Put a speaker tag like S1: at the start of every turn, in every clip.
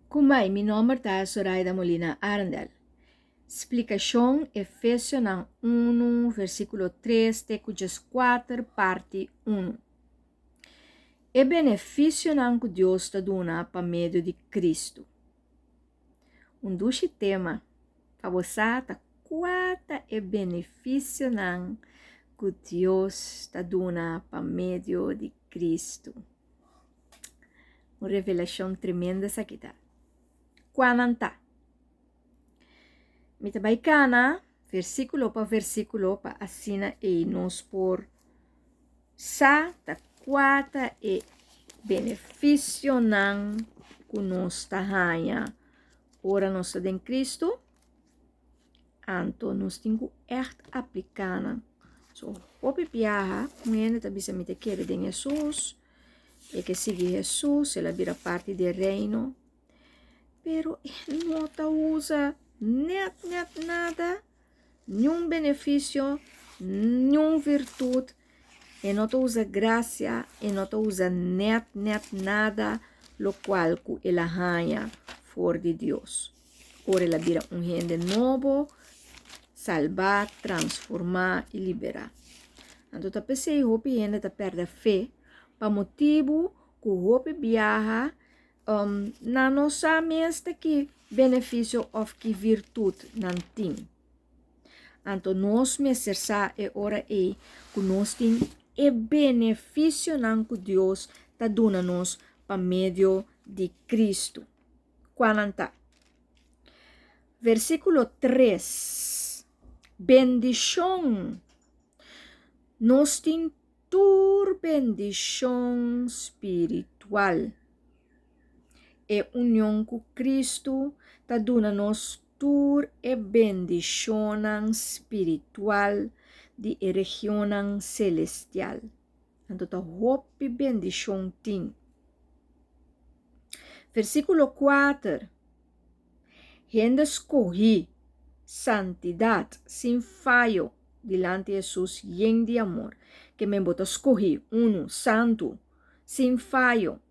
S1: Kumai, meu nome é Zoraida Molina Arndel. Explicação Efésios 1, versículo 3, Tecujas 4, parte 1. E benefício que Deus está dando para meio de Cristo. Dos tema para você tá quatro e benefício que Deus está dando para meio de Cristo. Uma revelação tremenda essa aqui tá. Quananta. Mitabaikana, versículo para assina e nos por sa ta quata e benefício nan que nos tahanha. Ora nós está em Cristo, anto nós temos echt aplicana. So, opi piaha, mulher tá bisa mite querer de Jesus, e que sigue Jesus, ela vira parte do reino, pero não tá usa net nada, nenhum benefício, nenhum virtude, e não usa graça, e não usa net nada, lo qual que ela ganha for de Deus. Ora ela vira gente novo, salvar, transformar e liberar. Então, tá pensei, hope gente tá perde a fé, para motivo que hope viaja, na nossa mente que benefício of que virtude não tem. Então, nós me será e ora que nós tem e benefício não que Deus está dando nos para meio de Cristo. Quanto versículo 3. Bendição. Nós tem tur bendição espiritual. E união com Cristo está dando nos tur e bendição espiritual de região celestial. Então, tá hope bendição tem. Versículo 4. Gente escorri santidade sem falho delante de Jesus, lleno de amor, que me botou escorri, santo, sem falho,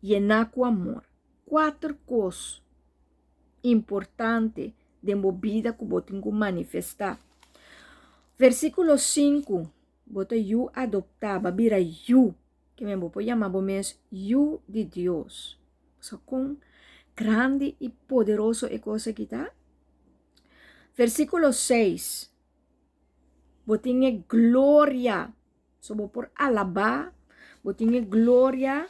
S1: llenar com amor. 4 coisas importantes de movida que eu tenho que manifestar. Versículo 5, bota eu adoptava, vira eu, que me vou chamar mesmo eu de Deus. So, com grande e poderoso é coisa que tá. Versículo 6, botinha glória, so vou por alabar, botinha glória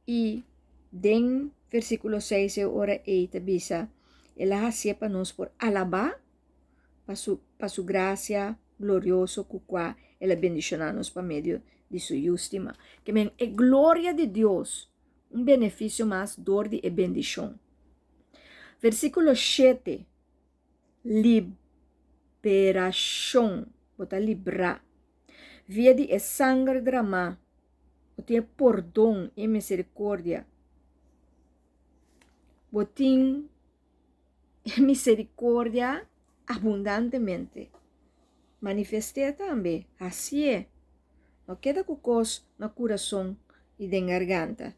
S1: e den versículo 6 é ora eita bisa, ela hacia para nós por alabar, para su graça glorioso com qual ela bendicionar-nos para meio de sua justima. Que men é glória de Deus, benefício mais dor de bendição. Versículo 7, liberação, bota librar. Via de sangue derramado, botinha perdão e misericórdia. Botinha misericórdia abundantemente. Manifestei também, assim é. Não queda com coisa no coração e na garganta.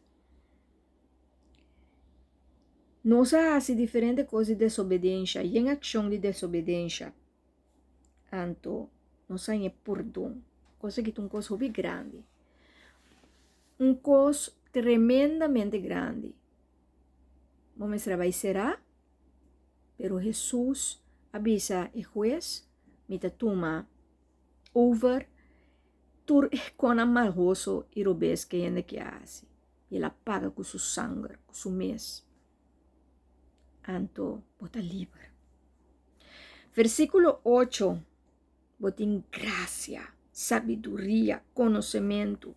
S1: Nós fazemos diferentes coisas de desobediência e em ação de desobediência. Então, nós temos perdão. Coisa que é uma coisa bem grande. Uma coisa tremendamente grande. Vamos trabalhar será? Pero Jesus avisa o juez, mita toma over, tur com a malhoso e robes que ainda que hace. E ela paga com seu sangue, com seu mês. Anto, bota livre. Versículo 8, botin graça, sabedoria, conhecimento.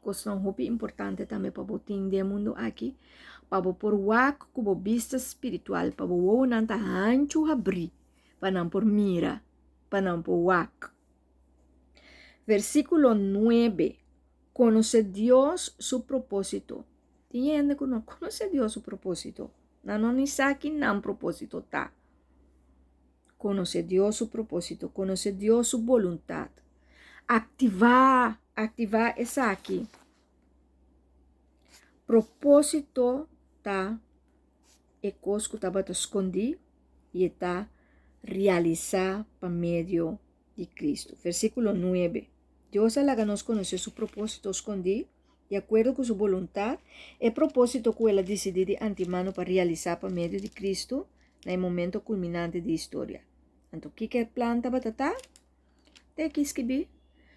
S1: Coisa muito importante também para botin de mundo aqui. Para por wak como vista espiritual, para o não tá ancho abrir, para não por mira, para não por wak. Versículo 9. Conoce Deus su propósito. Tem gente que não conhece Deus su propósito. Não sabe não propósito tá. Conoce Deus su propósito, conoce Deus su voluntad. Activar essa aqui. Propósito tá e coisa que estava escondido e está realizar por meio de Cristo. Versículo 9. Deus alaga nos conhecer seu propósito escondido, de acordo com sua vontade, e propósito que ela decidiu de antemano para realizar por meio de Cristo no momento culminante da história. Então, o que é planta batata? Tem que escrever.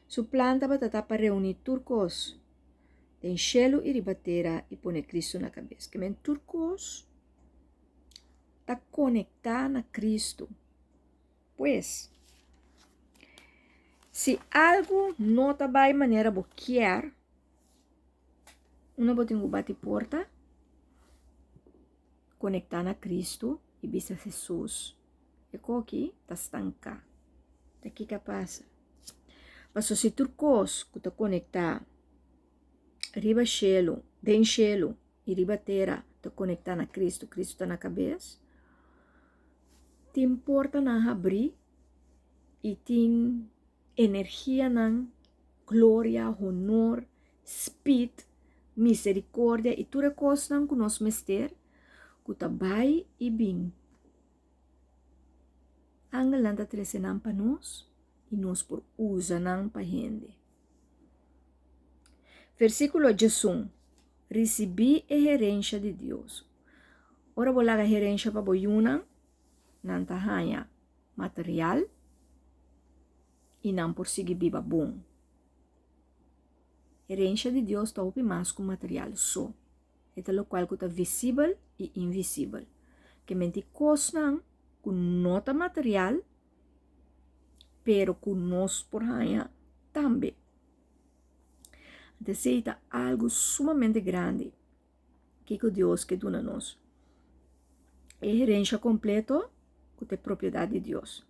S1: Sua planta batata para reunir turcos, enchê-lo e ribateira e pôr Cristo na cabeça. Que men turcos está conectado a Cristo. Pois, se algo não está de maneira que quer, uma botinha bate porta, conectar a Cristo e vista Jesus. E aqui está estanca. Daqui que passa. Mas se turcos que está conectado, riba chelo, den chelo e riba terra, está conectado a Cristo, Cristo está na cabeça, te importa na abrir e tem energia na glória, honor, speed, misericórdia e tudo coisa que nós mester, que está vai e bem. Angelanta tresenam para nós e nós por usar para gente. Versículo 11. Recebi a gerência de Deus. Ora vou lá a gerência para boiuna, não tahanha material e não por seguir viva bom. Gerência de Deus está opi mais com material só. É o qual está visível e invisível. Que mente coisa com nota material, pero com nós por hanha também. Deseja algo sumamente grande que Deus que dá a nós. É gerência completo que é propriedade de Deus.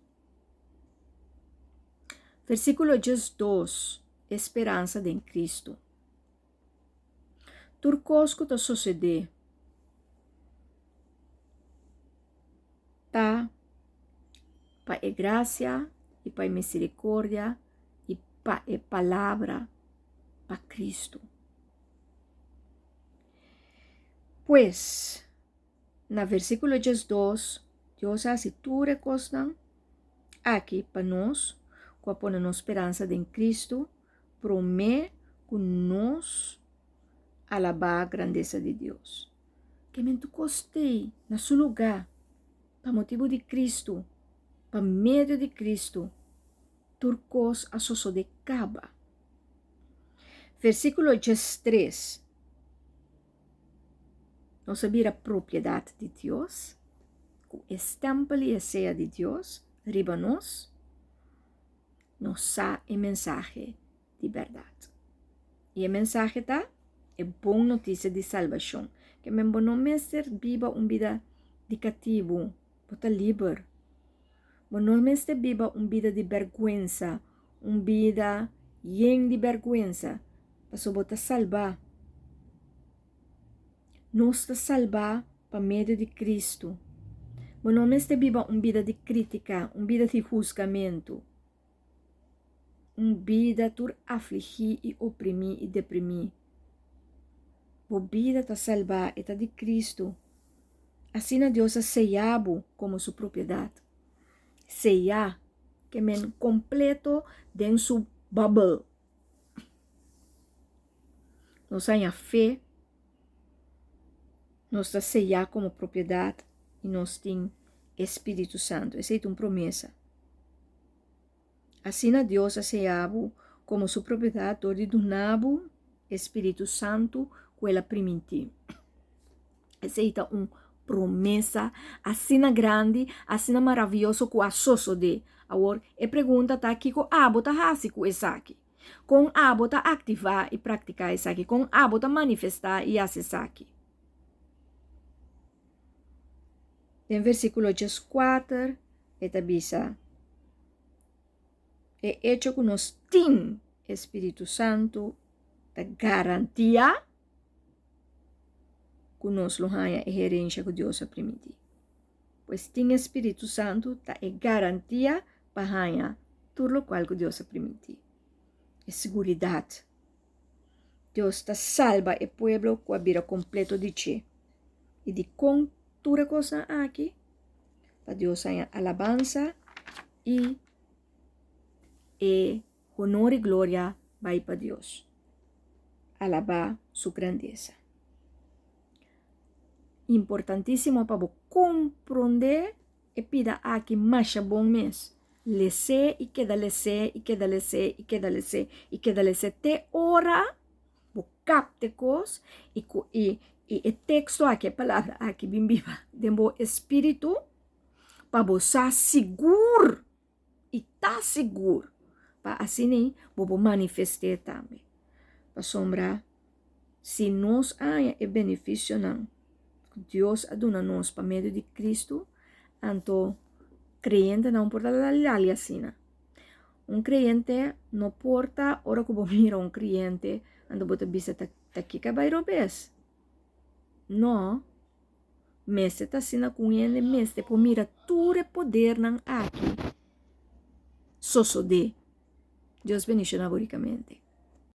S1: Versículo 2. Esperança em Cristo. Turcos que está suceder. Tá para a graça e para a misericórdia e para a palavra para Cristo. Pois, no versículo 2, Deus hace tudo coisa aqui para nós, com a nossa esperança em Cristo, promete que nós alabar a grandeza de Deus. Que me tu costei na seu lugar, para motivo de Cristo, para meio de Cristo, turcos a sosso de caba. Versículo 3. Nós sabemos a propriedade de Deus, o estampa e a ceia de Deus, riba nós sa a mensagem de verdade. E a mensagem tá é boa notícia de salvação, que me não é ser viva uma vida de cativo, bota livre. Não é ser viva uma vida de vergüenza, uma vida llena de vergüenza, para bota salvar. Nós está salvar por meio de Cristo. Não é ser viva uma vida de crítica, uma vida de julgamento. Uma vida por afligir e oprimir e deprimir. A vida está salva, está de Cristo. Assim Deus ha sellado como sua propriedade. Sellar, que men completo dentro sua bubble. Nós temos a fé, nós está sellado como propriedade e nós temos Espírito Santo. Essa é uma promessa. Assim Deus ha sellado como sua propriedade, onde donava Espírito Santo que ela permitiu. Essa é uma promessa assim grande, assim maravilhosa que a sosso de. Agora, a pergunta está aqui com a bota hasi com essa aqui. Com a bota ativar e praticar essa aqui. Com a bota manifestar e acessar aqui. Em versículo 4, esta bisa. É hecho que nós temos Espírito Santo da garantia que nós lo haya a gerência que Deus ha permitido. Pois tem Espírito Santo, tá é garantia para haya tudo o qual que Deus ha permitido. É seguridade. Deus está salva o povo com a vida completo de che e de tudo coisa aqui. Para Deus a alabança e honor e glória vai para Deus. Alabar sua grandeza. Importantíssimo para compreender e pida aqui mais bom mês. Lese e queda lese e queda lese e queda lese e queda lese te ora bo capte cos e texto aqui, a palavra aqui bem viva, dembo espírito para você seguro e tá seguro para assim bobo manifestar também. Para sombra, se nós há benefício não, Deus aduna nós para meio de Cristo, então creyente não porta la assim. Creyente não porta, ora que mira creyente, ando bota bisa aqui que vai robes. Não, mas está sendo com ele, mas depois mira tudo o poder não aqui. Sosso de Deus bendice agoricamente.